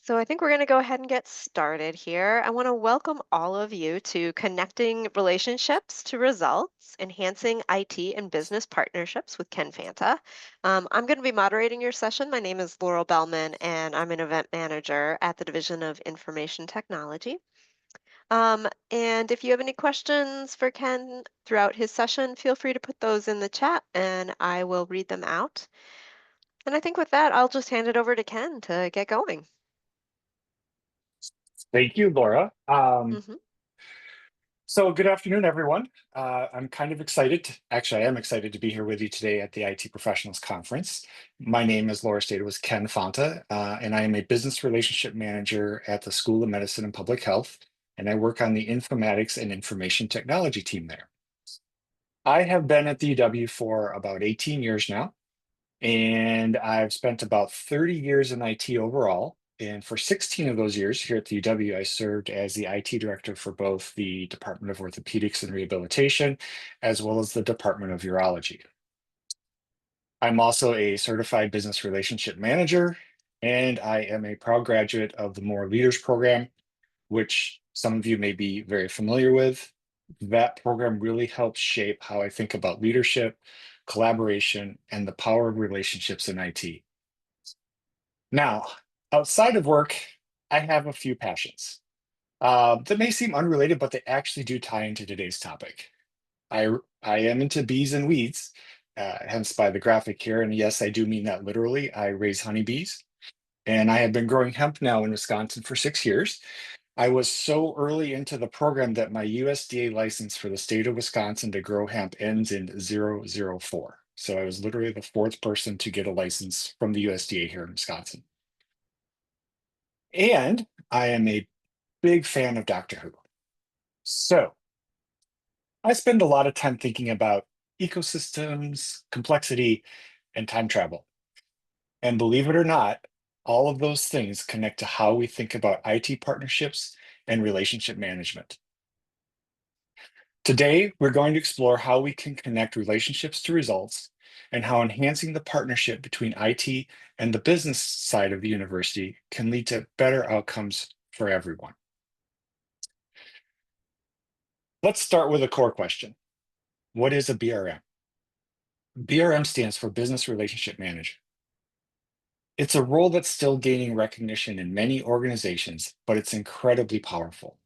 So I think we're going to go ahead and get started here. I want to welcome all of you to Connecting Relationships to Results, Enhancing IT and Business Partnerships with Ken Fanta. I'm going to be moderating your session. My name is Laurel Bellman, and I'm an event manager at the Division of Information Technology. And if you have any questions for Ken throughout his session, feel free to put those in the chat and I will read them out. And I think with that, I'll just hand it over to Ken to get going. Thank you, Laura. hmm So good afternoon, everyone. I'm kind of excited. Actually, I am excited to be here with you today at the IT Professionals Conference. My name, as Laura stated, was Ken Fanta, and I am a business relationship manager at the School of Medicine and Public Health, and I work on the informatics and information technology team there. I have been at the UW for about 18 years now, and I've spent about 30 years in IT overall. And for 16 of those years here at the UW, I served as the IT director for both the Department of Orthopedics and Rehabilitation, as well as the Department of Urology. I'm also a certified business relationship manager, and I am a proud graduate of the More Leaders program, which some of you may be very familiar with. That program really helps shape how I think about leadership, collaboration, and the power of relationships in IT. Now, outside of work, I have a few passions that may seem unrelated, but they actually do tie into today's topic. I am into bees and weeds, hence by the graphic here. And yes, I do mean that literally. I raise honeybees, and I have been growing hemp now in Wisconsin for 6 years. I was so early into the program that my USDA license for the state of Wisconsin to grow hemp ends in 004. So I was literally the fourth person to get a license from the USDA here in Wisconsin. And I am a big fan of Doctor Who. So I spend a lot of time thinking about ecosystems, complexity, and time travel. And believe it or not, all of those things connect to how we think about IT partnerships and relationship management. Today, we're going to explore how we can connect relationships to results and how enhancing the partnership between IT and the business side of the university can lead to better outcomes for everyone. Let's start with a core question. What is a BRM? BRM stands for Business Relationship Manager. It's a role that's still gaining recognition in many organizations, but it's incredibly powerful,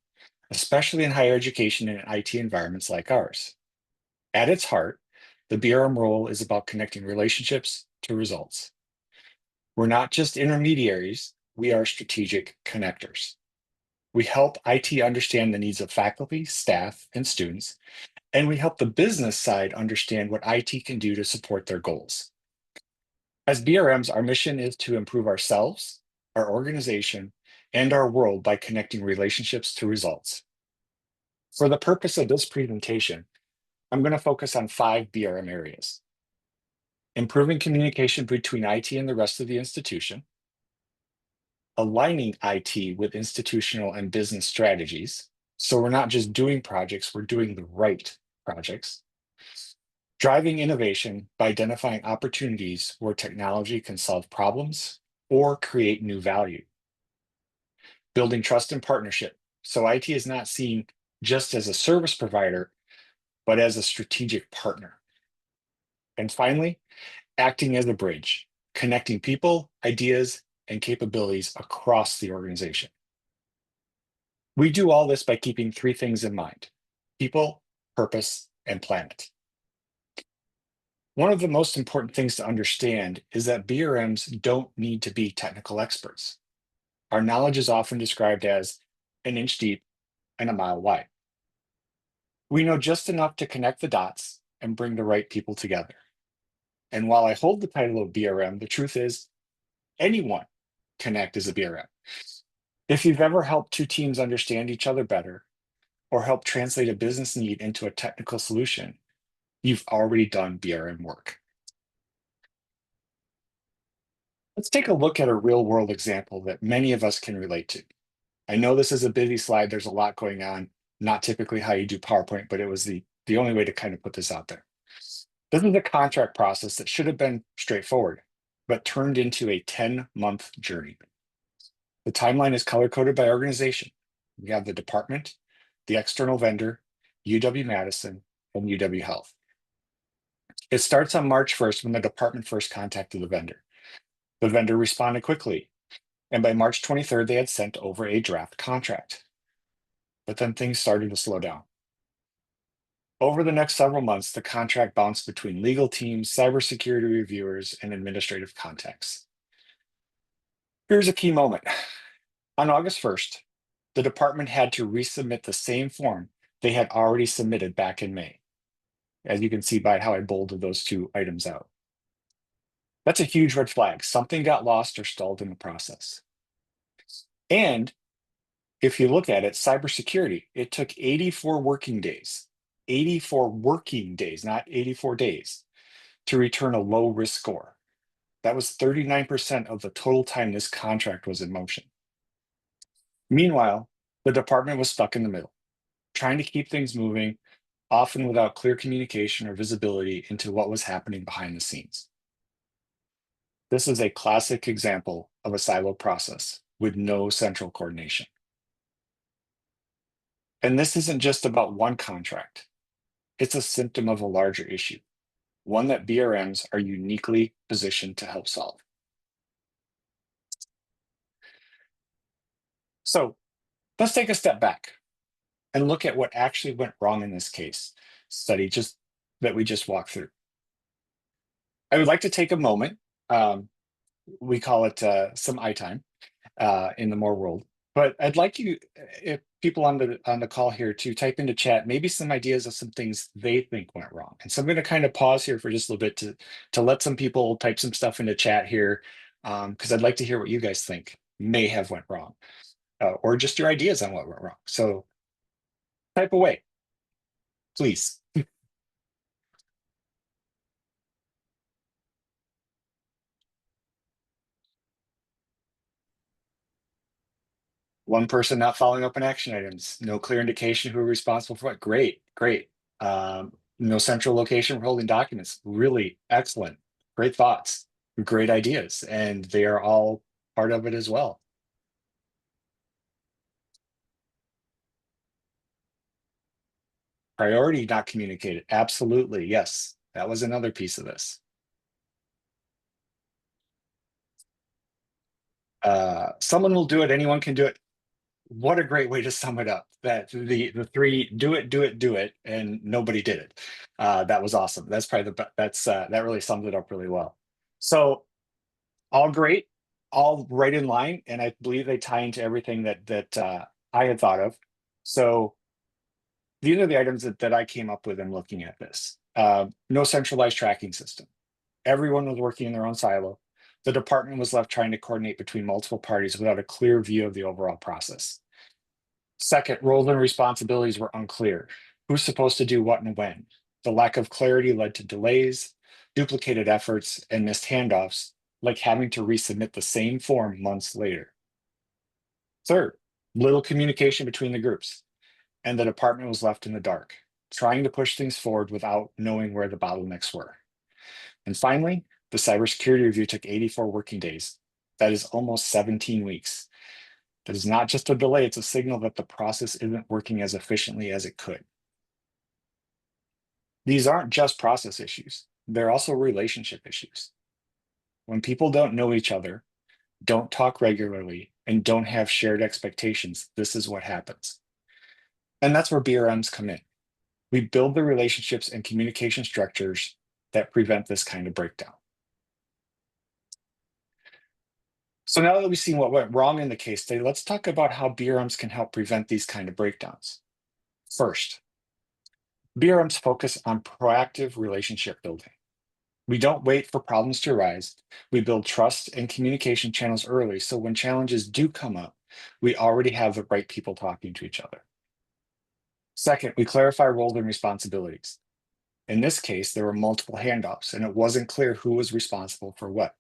especially in higher education and IT environments like ours. At its heart, the BRM role is about connecting relationships to results. We're not just intermediaries, we are strategic connectors. We help IT understand the needs of faculty, staff, and students, and we help the business side understand what IT can do to support their goals. As BRMs, our mission is to improve ourselves, our organization, and our world by connecting relationships to results. For the purpose of this presentation, I'm going to focus on 5 BRM areas: improving communication between IT and the rest of the institution, aligning IT with institutional and business strategies. So we're not just doing projects, we're doing the right projects. Driving innovation by identifying opportunities where technology can solve problems or create new value. Building trust and partnership. So IT is not seen just as a service provider, but as a strategic partner. And finally, acting as a bridge, connecting people, ideas, and capabilities across the organization. We do all this by keeping 3 things in mind: people, purpose, and planet. One of the most important things to understand is that BRMs don't need to be technical experts. Our knowledge is often described as an inch deep and a mile wide. We know just enough to connect the dots and bring the right people together. And while I hold the title of BRM, the truth is anyone can act as a BRM. If you've ever helped 2 teams understand each other better or helped translate a business need into a technical solution, you've already done BRM work. Let's take a look at a real world example that many of us can relate to. I know this is a busy slide. There's a lot going on, not typically how you do PowerPoint, but it was the only way to kind of put this out there. This is a contract process that should have been straightforward, but turned into a 10-month journey. The timeline is color-coded by organization. We have the department, the external vendor, UW-Madison, and UW Health. It starts on March 1st when the department first contacted the vendor. The vendor responded quickly, and by March 23rd, they had sent over a draft contract. But then things started to slow down. Over the next several months, the contract bounced between legal teams, cybersecurity reviewers, and administrative contacts. Here's a key moment. On August 1st, the department had to resubmit the same form they had already submitted back in May, as you can see by how I bolded those two items out. That's a huge red flag. Something got lost or stalled in the process. And if you look at it, cybersecurity, it took 84 working days, not 84 days, to return a low risk score. That was 39% of the total time this contract was in motion. Meanwhile, the department was stuck in the middle, trying to keep things moving, often without clear communication or visibility into what was happening behind the scenes. This is a classic example of a siloed process with no central coordination. And this isn't just about one contract. It's a symptom of a larger issue, one that BRMs are uniquely positioned to help solve. So let's take a step back and look at what actually went wrong in this case study that we just walked through. I would like to take a moment. We call it some eye time in the more world. But I'd like you, if people on the call here, to type into chat maybe some ideas of some things they think went wrong. And so I'm going to kind of pause here for just a little bit to let some people type some stuff into chat here, because I'd like to hear what you guys think may have went wrong, or just your ideas on what went wrong. So type away, please. One person not following up on action items, no clear indication who are responsible for what. Great, great. No central location for holding documents. Really excellent. Great thoughts, great ideas, and they are all part of it as well. Priority not communicated. Absolutely, yes. That was another piece of this. Someone will do it, anyone can do it. What a great way to sum it up. That the three do it, do it, do it, and nobody did it. That was awesome. That's probably that really sums it up really well. So all great, all right in line, and I believe they tie into everything that I had thought of. So these are the items that I came up with in looking at this. No centralized tracking system. Everyone was working in their own silo. The department was left trying to coordinate between multiple parties without a clear view of the overall process. Second, roles and responsibilities were unclear. Who's supposed to do what and when? The lack of clarity led to delays, duplicated efforts, and missed handoffs, like having to resubmit the same form months later. Third, little communication between the groups, and the department was left in the dark, trying to push things forward without knowing where the bottlenecks were. And finally, the cybersecurity review took 84 working days. That is almost 17 weeks. That is not just a delay, it's a signal that the process isn't working as efficiently as it could. These aren't just process issues, they're also relationship issues. When people don't know each other, don't talk regularly, and don't have shared expectations, this is what happens. And that's where BRMs come in. We build the relationships and communication structures that prevent this kind of breakdown. So now that we've seen what went wrong in the case study, let's talk about how BRMs can help prevent these kind of breakdowns. First, BRMs focus on proactive relationship building. We don't wait for problems to arise. We build trust and communication channels early, so when challenges do come up, we already have the right people talking to each other. Second, we clarify roles and responsibilities. In this case, there were multiple handoffs, and it wasn't clear who was responsible for what.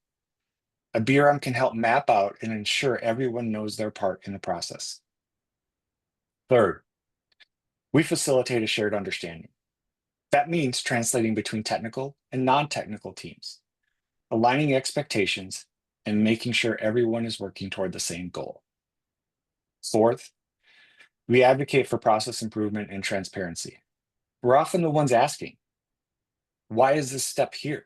A BRM can help map out and ensure everyone knows their part in the process. Third, we facilitate a shared understanding. That means translating between technical and non-technical teams, aligning expectations, and making sure everyone is working toward the same goal. Fourth, we advocate for process improvement and transparency. We're often the ones asking, why is this step here?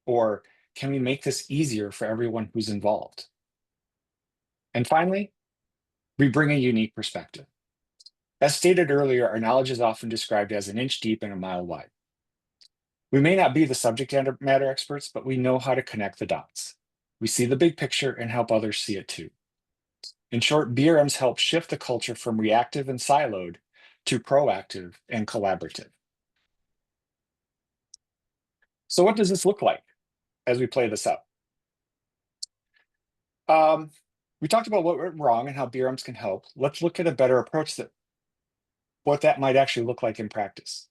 Or can we make this easier for everyone who's involved? And finally, we bring a unique perspective. As stated earlier, our knowledge is often described as an inch deep and a mile wide. We may not be the subject matter experts, but we know how to connect the dots. We see the big picture and help others see it too. In short, BRMs help shift the culture from reactive and siloed to proactive and collaborative. So what does this look like as we play this out? We talked about what went wrong and how BRMs can help. Let's look at a better approach that what that might actually look like in practice.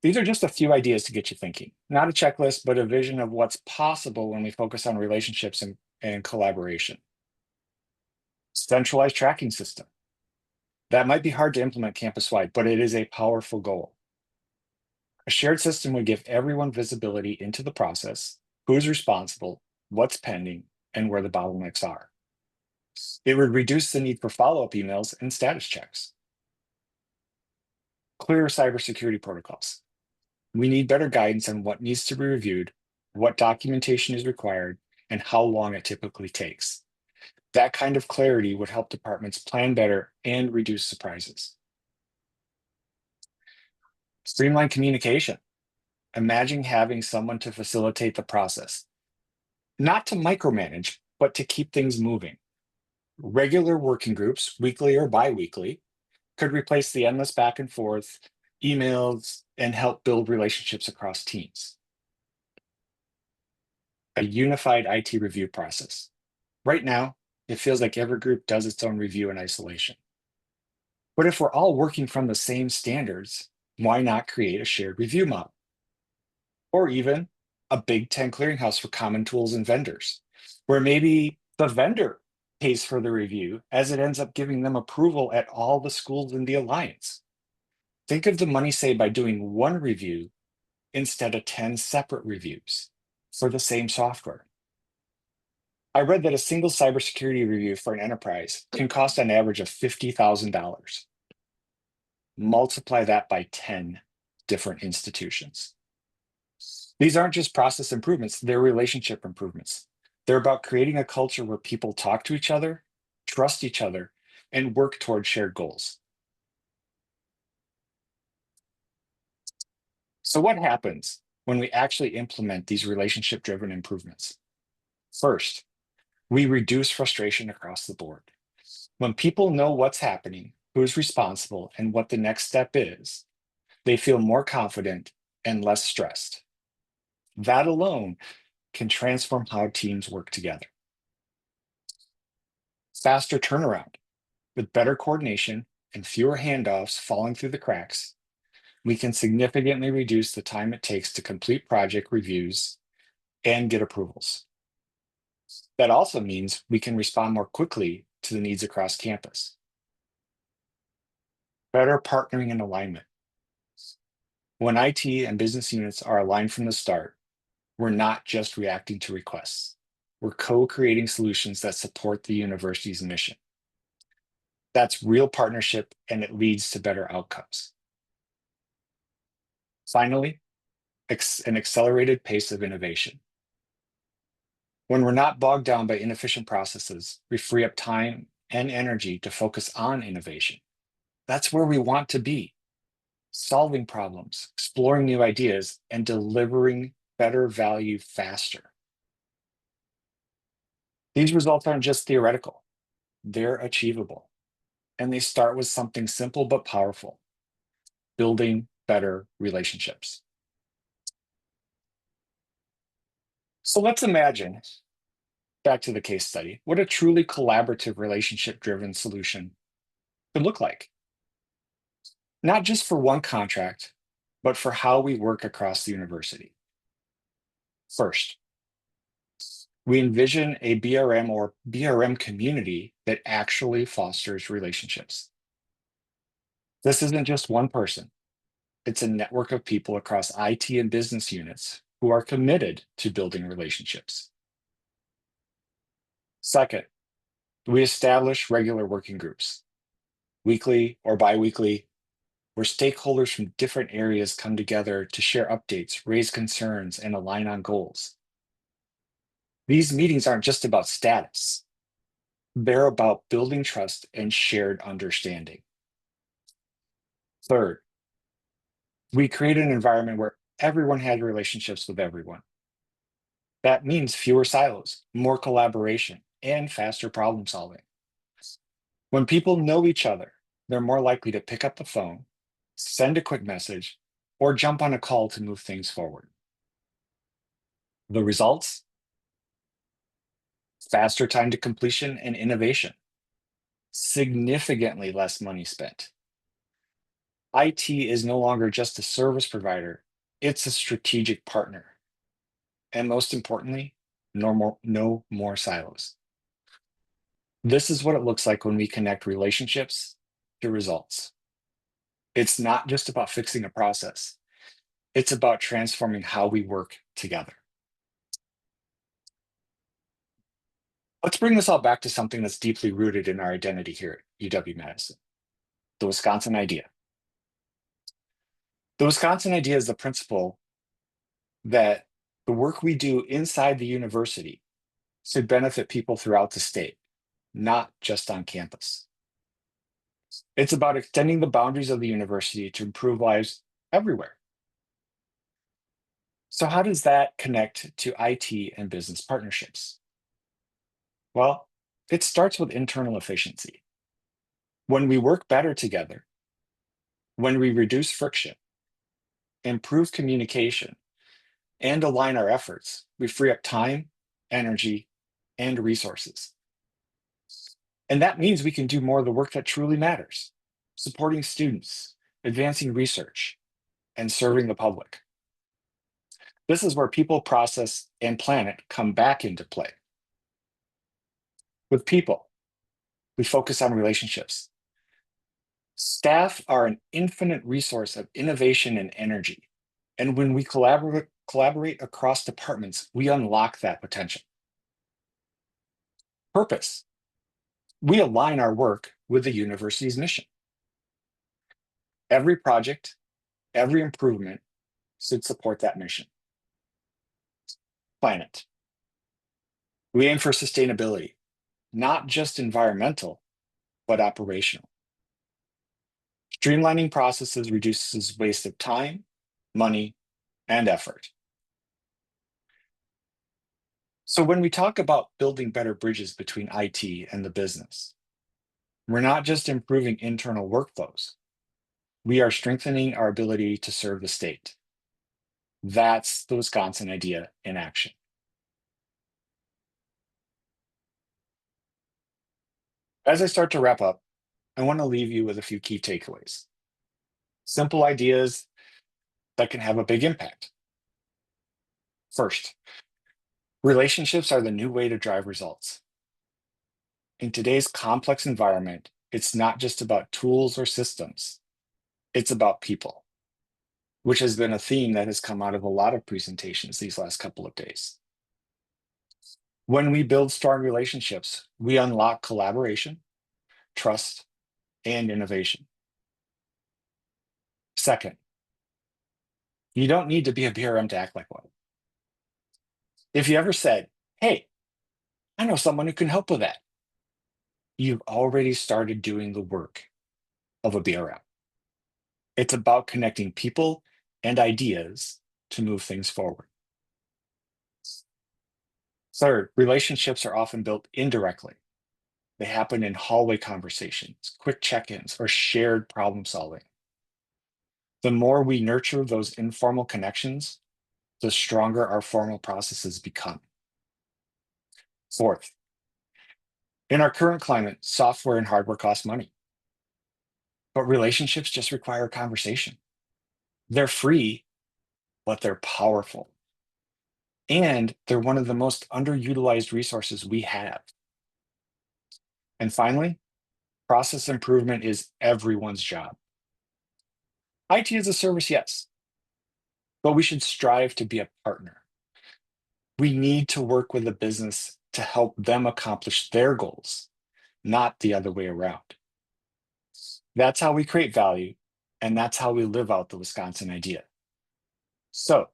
These are just a few ideas to get you thinking, not a checklist, but a vision of what's possible when we focus on relationships and collaboration. Centralized tracking system. That might be hard to implement campus-wide, but it is a powerful goal. A shared system would give everyone visibility into the process, who's responsible, what's pending, and where the bottlenecks are. It would reduce the need for follow-up emails and status checks. Clear cybersecurity protocols. We need better guidance on what needs to be reviewed, what documentation is required, and how long it typically takes. That kind of clarity would help departments plan better and reduce surprises. Streamline communication. Imagine having someone to facilitate the process, not to micromanage, but to keep things moving. Regular working groups, weekly or bi-weekly, could replace the endless back and forth emails and help build relationships across teams. A unified IT review process. Right now, it feels like every group does its own review in isolation. But if we're all working from the same standards, why not create a shared review model? Or even a Big Ten clearinghouse for common tools and vendors, where maybe the vendor pays for the review as it ends up giving them approval at all the schools in the alliance. Think of the money saved by doing one review instead of 10 separate reviews for the same software. I read that a single cybersecurity review for an enterprise can cost an average of $50,000. Multiply that by 10 different institutions. These aren't just process improvements, they're relationship improvements. They're about creating a culture where people talk to each other, trust each other, and work toward shared goals. So what happens when we actually implement these relationship-driven improvements? First, we reduce frustration across the board. When people know what's happening, who's responsible, and what the next step is, they feel more confident and less stressed. That alone can transform how teams work together. Faster turnaround. With better coordination and fewer handoffs falling through the cracks, we can significantly reduce the time it takes to complete project reviews and get approvals. That also means we can respond more quickly to the needs across campus. Better partnering and alignment. When IT and business units are aligned from the start, we're not just reacting to requests. We're co-creating solutions that support the university's mission. That's real partnership, and it leads to better outcomes. Finally, an accelerated pace of innovation. When we're not bogged down by inefficient processes, we free up time and energy to focus on innovation. That's where we want to be, solving problems, exploring new ideas, and delivering better value faster. These results aren't just theoretical, they're achievable. And they start with something simple but powerful: building better relationships. So let's imagine, back to the case study, what a truly collaborative relationship-driven solution could look like. Not just for one contract, but for how we work across the university. First, we envision a BRM or BRM community that actually fosters relationships. This isn't just one person. It's a network of people across IT and business units who are committed to building relationships. Second, We establish regular working groups, weekly or biweekly, where stakeholders from different areas come together to share updates, raise concerns, and align on goals. These meetings aren't just about status, they're about building trust and shared understanding. Third, we create an environment where everyone has relationships with everyone. That means fewer silos, more collaboration, and faster problem solving. When people know each other, they're more likely to pick up the phone, send a quick message, or jump on a call to move things forward. The results? Faster time to completion and innovation, significantly less money spent. IT is no longer just a service provider, it's a strategic partner. And most importantly, no more silos. This is what it looks like when we connect relationships to results. It's not just about fixing a process, it's about transforming how we work together. Let's bring this all back to something that's deeply rooted in our identity here at UW-Madison, the Wisconsin idea. The Wisconsin idea is the principle that the work we do inside the university should benefit people throughout the state, not just on campus. It's about extending the boundaries of the university to improve lives everywhere. So, how does that connect to IT and business partnerships? Well, it starts with internal efficiency. When we work better together, when we reduce friction, improve communication, and align our efforts, we free up time, energy, and resources. And that means we can do more of the work that truly matters, supporting students, advancing research, and serving the public. This is where people, process, and planet come back into play. With people, we focus on relationships. Staff are an infinite resource of innovation and energy. And when we collaborate across departments, we unlock that potential. Purpose. We align our work with the university's mission. Every project, every improvement should support that mission. Planet. We aim for sustainability, not just environmental, but operational. Streamlining processes reduces waste of time, money, and effort. So when we talk about building better bridges between IT and the business, we're not just improving internal workflows, we are strengthening our ability to serve the state. That's the Wisconsin idea in action. As I start to wrap up, I want to leave you with a few key takeaways. Simple ideas that can have a big impact. First, relationships are the new way to drive results. In today's complex environment, it's not just about tools or systems, it's about people, which has been a theme that has come out of a lot of presentations these last couple of days. When we build strong relationships, we unlock collaboration, trust, and innovation. Second, you don't need to be a BRM to act like one. If you ever said, hey, I know someone who can help with that, you've already started doing the work of a BRM. It's about connecting people and ideas to move things forward. Third, relationships are often built indirectly. They happen in hallway conversations, quick check ins, or shared problem solving. The more we nurture those informal connections, the stronger our formal processes become. Fourth, in our current climate, software and hardware cost money, but relationships just require a conversation. They're free, but they're powerful. And they're one of the most underutilized resources we have. And finally, process improvement is everyone's job. IT is a service, yes, but we should strive to be a partner. We need to work with the business to help them accomplish their goals not the other way around. That's how we create value, and that's how we live out the Wisconsin idea. So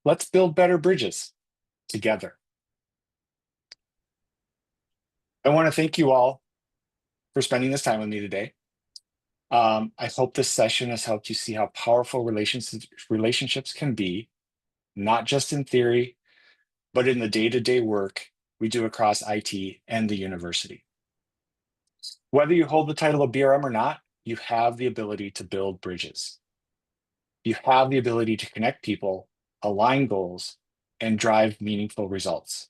let's build better bridges together. I want to thank you all for spending this time with me today. I hope this session has helped you see how powerful relationships can be, not just in theory, but in the day-to-day work we do across IT and the university. Whether you hold the title of BRM or not, you have the ability to build bridges. You have the ability to connect people, align goals, and drive meaningful results.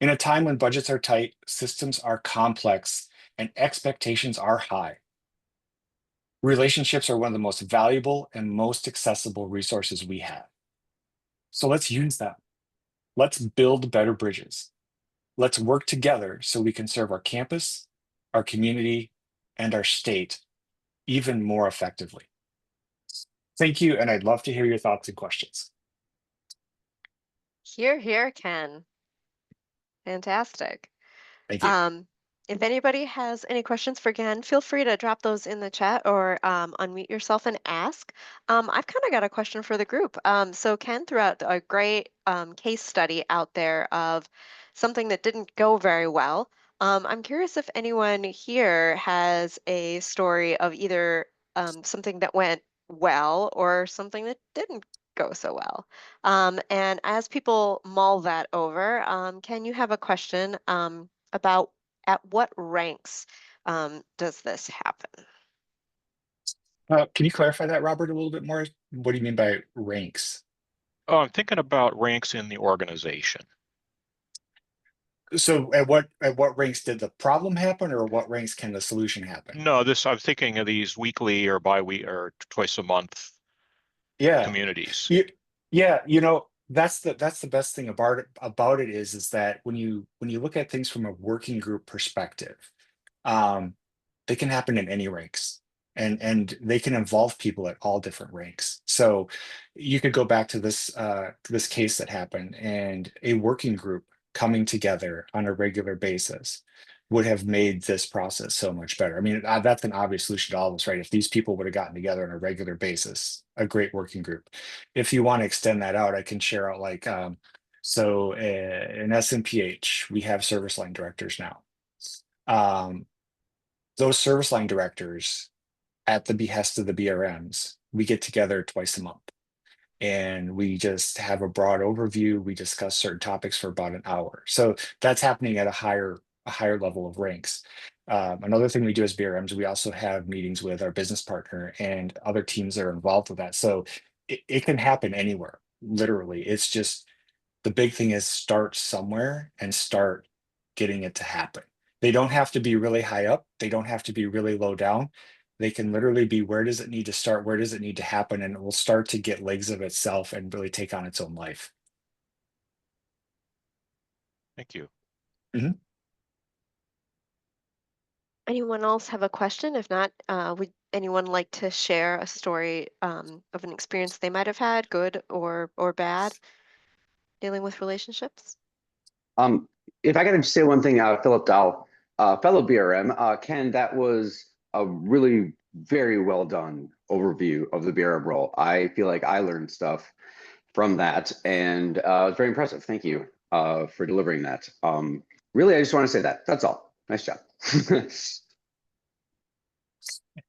In a time when budgets are tight, systems are complex, and expectations are high, relationships are one of the most valuable and most accessible resources we have. So let's use them. Let's build better bridges. Let's work together so we can serve our campus, our community, and our state even more effectively. Thank you, and I'd love to hear your thoughts and questions. Hear, hear, Ken. Fantastic. Thank you. Um, if anybody has any questions for Ken, feel free to drop those in the chat or unmute yourself and ask. I've kind of got a question for the group. So Ken threw out a great case study out there of something that didn't go very well. I'm curious if anyone here has a story of either something that went well or something that didn't go so well. And as people mull that over, Ken, you have a question about at what ranks does this happen? Can you clarify that, Robert, a little bit more? What do you mean by ranks? Oh, I'm thinking about ranks in the organization. So at what ranks did the problem happen, or what ranks can the solution happen? No, I'm thinking of these weekly or bi-week or twice a month Yeah. communities. You, yeah, that's the best thing about it is that when you look at things from a working group perspective, um, they can happen in any ranks, and they can involve people at all different ranks. So you could go back to this case that happened, and a working group coming together on a regular basis would have made this process so much better. I mean, that's an obvious solution to all this, right? If these people would have gotten together on a regular basis, a great working group. If you want to extend that out, I can share out like in SMPH, we have service line directors now. Um, those service line directors, at the behest of the BRMs, we get together twice a month and we just have a broad overview. We discuss certain topics for about an hour. So that's happening at a higher level of ranks. Another thing we do as BRMs, we also have meetings with our business partner and other teams that are involved with that. So it can happen anywhere, literally. It's just the big thing is start somewhere and start getting it to happen. They don't have to be really high up. They don't have to be really low down. They can literally be, where does it need to start? Where does it need to happen? And it will start to get legs of itself and really take on its own life. Thank you. Mhm. Anyone else have a question? If not, would anyone like to share a story of an experience they might have had, good or bad, dealing with relationships? Um, if I could say one thing, Philip Dow, fellow BRM, Ken, that was a really very well done overview of the BRM role. I feel like I learned stuff from that, and it was very impressive. Thank you for delivering that. Really, I just want to say that. That's all. Nice job.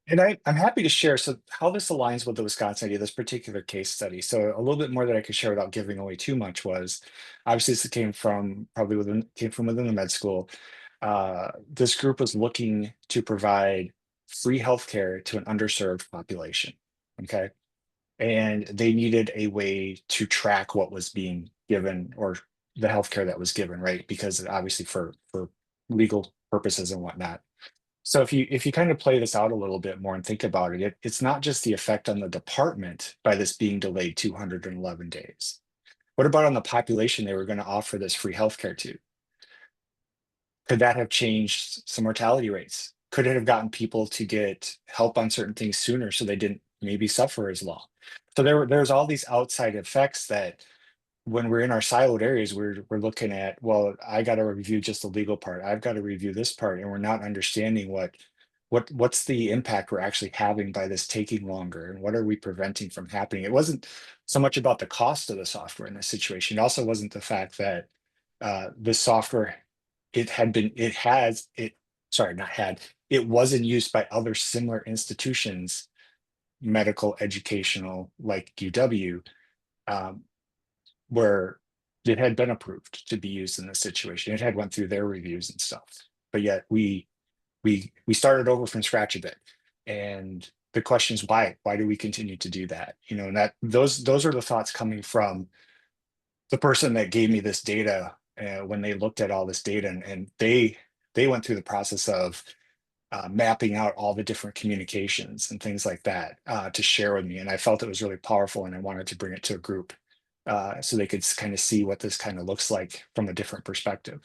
And I'm happy to share. So how this aligns with the Wisconsin idea, this particular case study. So a little bit more that I could share without giving away too much was, obviously this came from within the med school. This group was looking to provide free healthcare to an underserved population. Okay. And they needed a way to track what was being given, or the healthcare that was given, right? Because obviously for legal purposes and whatnot. So if you kind of play this out a little bit more and think about it, it's not just the effect on the department by this being delayed 211 days. What about on the population they were going to offer this free healthcare to? Could that have changed some mortality rates? Could it have gotten people to get help on certain things sooner so they didn't maybe suffer as long? So there's all these outside effects that when we're in our siloed areas, we're looking at, well, I got to review just the legal part. I've got to review this part, and we're not understanding what's the impact we're actually having by this taking longer, and what are we preventing from happening. It wasn't so much about the cost of the software in this situation. It also wasn't the fact that the software sorry, not had, it was in use by other similar institutions, medical, educational, like UW, um, where it had been approved to be used in this situation. It had went through their reviews and stuff, but yet we started over from scratch a bit. And the question is why do we continue to do that? And that those are the thoughts coming from the person that gave me this data when they looked at all this data, and they went through the process of mapping out all the different communications and things like that to share with me. And I felt it was really powerful, and I wanted to bring it to a group so they could kind of see what this kind of looks like from a different perspective.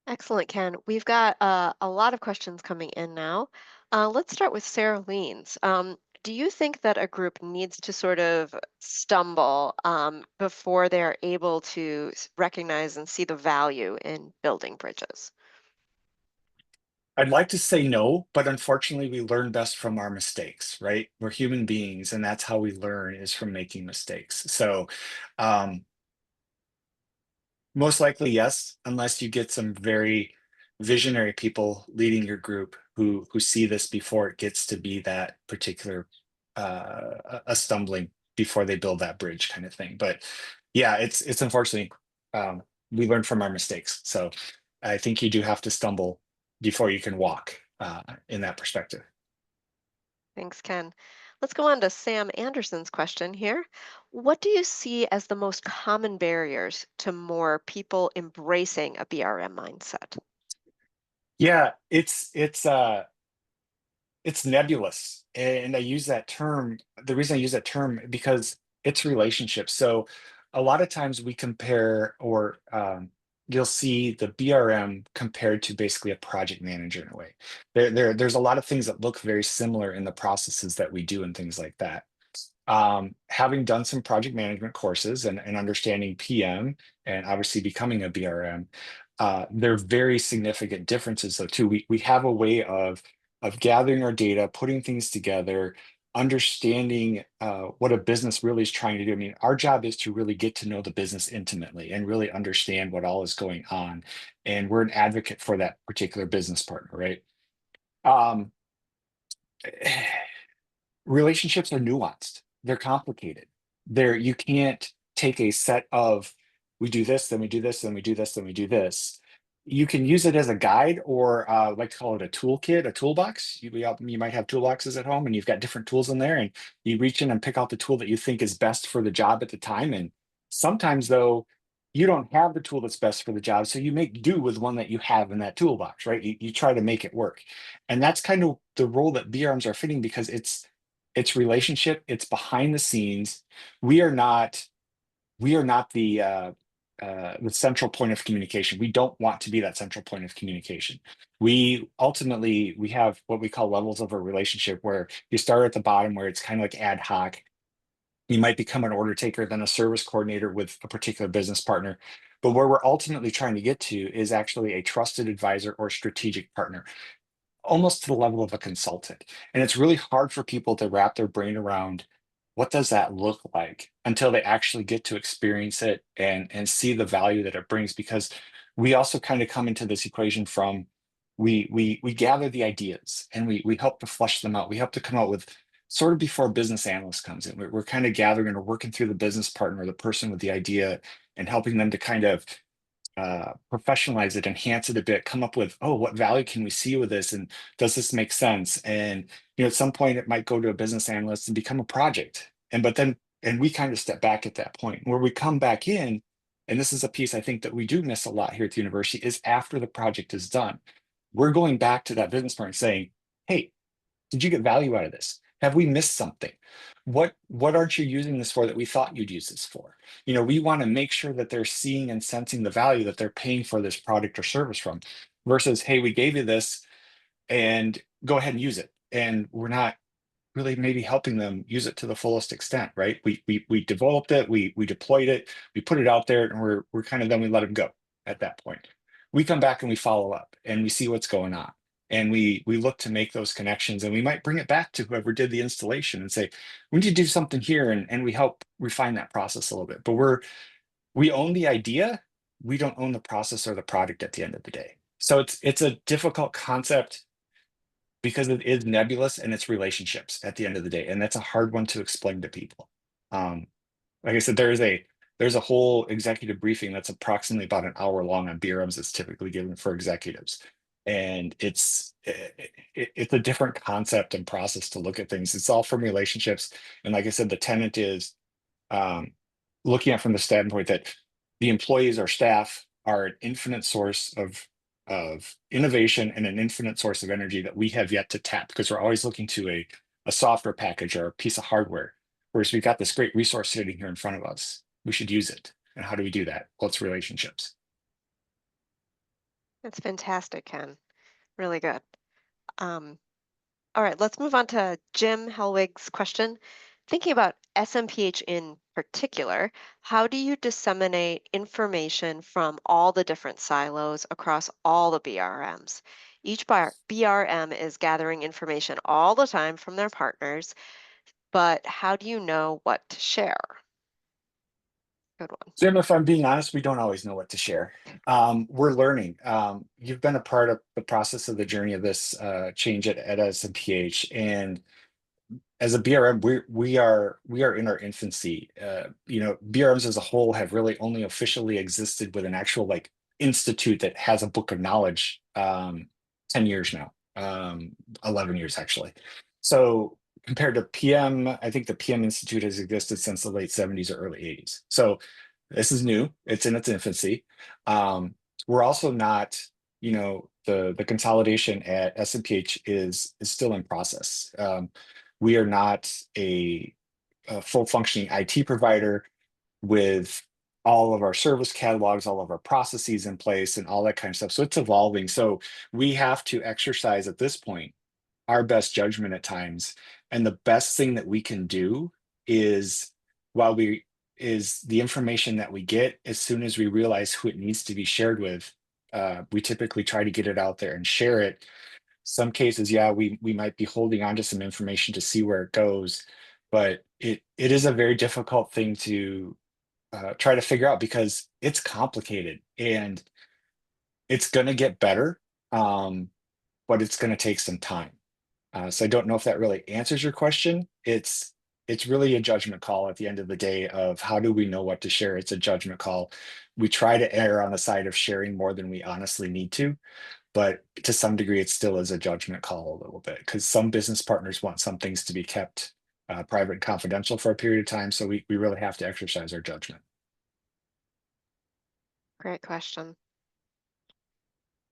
Excellent, Ken. We've got a lot of questions coming in now. Let's start with Sarah Leans. Do you think that a group needs to sort of stumble before they're able to recognize and see the value in building bridges? I'd like to say no, but unfortunately, we learn best from our mistakes, right? We're human beings, and that's how we learn is from making mistakes. So, um, most likely, yes, unless you get some very visionary people leading your group who see this before it gets to be that particular a stumbling before they build that bridge kind of thing. But yeah, it's unfortunately we learn from our mistakes. So I think you do have to stumble before you can walk in that perspective. Thanks, Ken. Let's go on to Sam Anderson's question here. What do you see as the most common barriers to more people embracing a BRM mindset? Yeah, it's nebulous, and I use that term. The reason I use that term because it's relationships. So a lot of times we compare, or you'll see the BRM compared to basically a project manager in a way. There's a lot of things that look very similar in the processes that we do and things like that. Having done some project management courses and understanding PM and obviously becoming a BRM, there are very significant differences though too. We have a way of gathering our data, putting things together, understanding what a business really is trying to do. I mean, our job is to really get to know the business intimately and really understand what all is going on. And we're an advocate for that particular business partner, right? Um, Relationships are nuanced. They're complicated. You can't take a set of we do this, then we do this, then we do this, then we do this. You can use it as a guide, or like to call it a toolkit, a toolbox. You might have toolboxes at home and you've got different tools in there, and you reach in and pick out the tool that you think is best for the job at the time. And sometimes though, you don't have the tool that's best for the job. So you make do with one that you have in that toolbox, right? You try to make it work. And that's kind of the role that BRMs are fitting because it's relationship, it's behind the scenes. We are not the central point of communication. We don't want to be that central point of communication. We have what we call levels of a relationship, where you start at the bottom, where it's kind of like ad hoc. You might become an order taker, then a service coordinator with a particular business partner. But where we're ultimately trying to get to is actually a trusted advisor or strategic partner, almost to the level of a consultant. And it's really hard for people to wrap their brain around what does that look like until they actually get to experience it and see the value that it brings. Because we also kind of come into this equation from we gather the ideas and we help to flush them out. We help to come out with sort of before a business analyst comes in. We're kind of gathering or working through the business partner, the person with the idea, and helping them to kind of professionalize it, enhance it a bit, come up with, oh, what value can we see with this? And does this make sense? And, at some point it might go to a business analyst and become a project. And we kind of step back at that point where we come back in. And this is a piece I think that we do miss a lot here at the university is after the project is done, we're going back to that business partner saying, hey, did you get value out of this? Have we missed something? What aren't you using this for that we thought you'd use this for? We want to make sure that they're seeing and sensing the value that they're paying for this product or service from, versus, hey, we gave you this and go ahead and use it. And we're not really maybe helping them use it to the fullest extent, right? We developed it, we deployed it, we put it out there, and we're kind of, then we let them go at that point. We come back and we follow up and we see what's going on. And we look to make those connections, and we might bring it back to whoever did the installation and say, we need to do something here, and we help refine that process a little bit. But we own the idea, we don't own the process or the product at the end of the day. So it's a difficult concept because it is nebulous, and it's relationships at the end of the day, and that's a hard one to explain to people. Um, like I said, there's a whole executive briefing that's approximately about an hour long on BRMs that's typically given for executives, and it's a different concept and process to look at things. It's all from relationships, and like I said, the tenant is um, looking at from the standpoint that the employees or staff are an infinite source of innovation and an infinite source of energy that we have yet to tap, because we're always looking to a software package or a piece of hardware. Whereas we've got this great resource sitting here in front of us. We should use it. And how do we do that? Well, it's relationships. That's fantastic, Ken. Really good. Um, all right, let's move on to Jim Helwig's question. Thinking about SMPH in particular, how do you disseminate information from all the different silos across all the BRMs? Each BRM is gathering information all the time from their partners, but how do you know what to share? Good one. Jim, if I'm being honest, we don't always know what to share. We're learning. You've been a part of the process of the journey of this change at SMPH, and as a BRM, we are in our infancy. BRMs as a whole have really only officially existed with an actual like institute that has a book of knowledge 10 years now, 11 years actually. So compared to PM, I think the PM Institute has existed since the late 70s or early 80s. So this is new. It's in its infancy. We're also not, the consolidation at SMPH is still in process. We are not a full functioning IT provider with all of our service catalogs, all of our processes in place, and all that kind of stuff. So it's evolving. So we have to exercise at this point our best judgment at times. And the best thing that we can do is while we is the information that we get, as soon as we realize who it needs to be shared with, we typically try to get it out there and share it. Some cases, yeah, we might be holding on to some information to see where it goes, but it is a very difficult thing to try to figure out because it's complicated and it's going to get better, but it's going to take some time. So I don't know if that really answers your question. It's really a judgment call at the end of the day of how do we know what to share? It's a judgment call. We try to err on the side of sharing more than we honestly need to, but to some degree, it still is a judgment call a little bit because some business partners want some things to be kept private and confidential for a period of time. So we really have to exercise our judgment. Great question.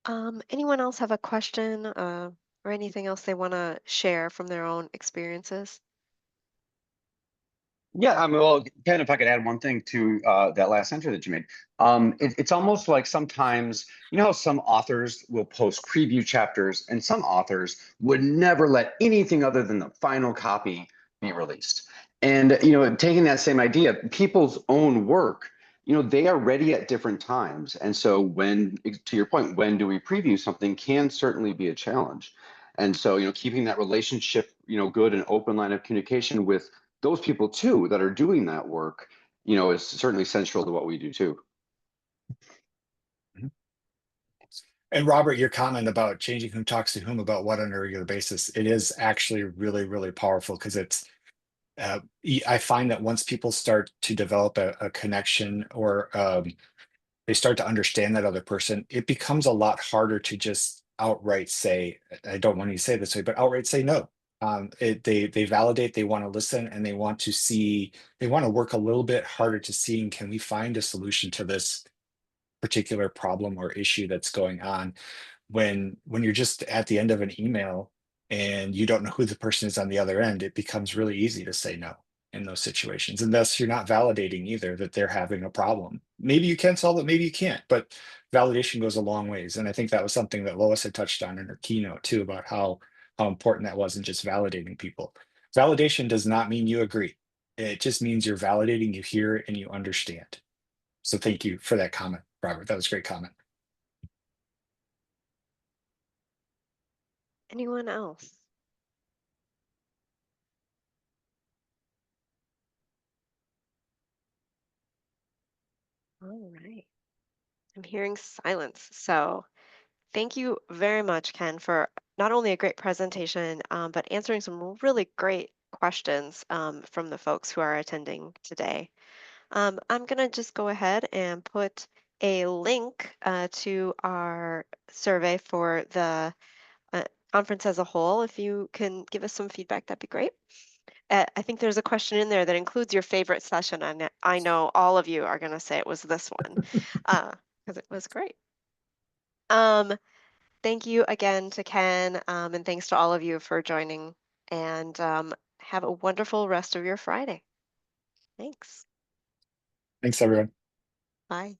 Anyone else have a question or anything else they want to share from their own experiences? Yeah, well, Ken, if I could add one thing to that last entry that you made, it's almost like sometimes, you know how some authors will post preview chapters, and some authors would never let anything other than the final copy be released. And taking that same idea, people's own work, they are ready at different times. And so when, to your point, when do we preview something can certainly be a challenge. And so, keeping that relationship, good and open line of communication with those people too that are doing that work, is certainly central to what we do too. Mhm. And Robert, your comment about changing who talks to whom about what on a regular basis, it is actually really, really powerful because I find that once people start to develop a connection or they start to understand that other person, it becomes a lot harder to just outright say, I don't want you to say it this way, but outright say no. They validate, they want to listen, and they want to work a little bit harder to seeing, can we find a solution to this particular problem or issue that's going on? When you're just at the end of an email and you don't know who the person is on the other end, it becomes really easy to say no in those situations. And thus you're not validating either that they're having a problem. Maybe you can solve it, maybe you can't, but validation goes a long ways. And I think that was something that Lois had touched on in her keynote too, about how important that was in just validating people. Validation does not mean you agree. It just means you're validating, you hear, and you understand. So thank you for that comment, Robert. That was a great comment. Anyone else? All right. I'm hearing silence. So thank you very much, Ken, for not only a great presentation, but answering some really great questions from the folks who are attending today. I'm going to just go ahead and put a link to our survey for the uh, conference as a whole. If you can give us some feedback, that'd be great. I think there's a question in there that includes your favorite session, and I know all of you are going to say it was this one because it was great. Um, Thank you again to Ken, and thanks to all of you for joining. And have a wonderful rest of your Friday. Thanks. Thanks, everyone. Bye.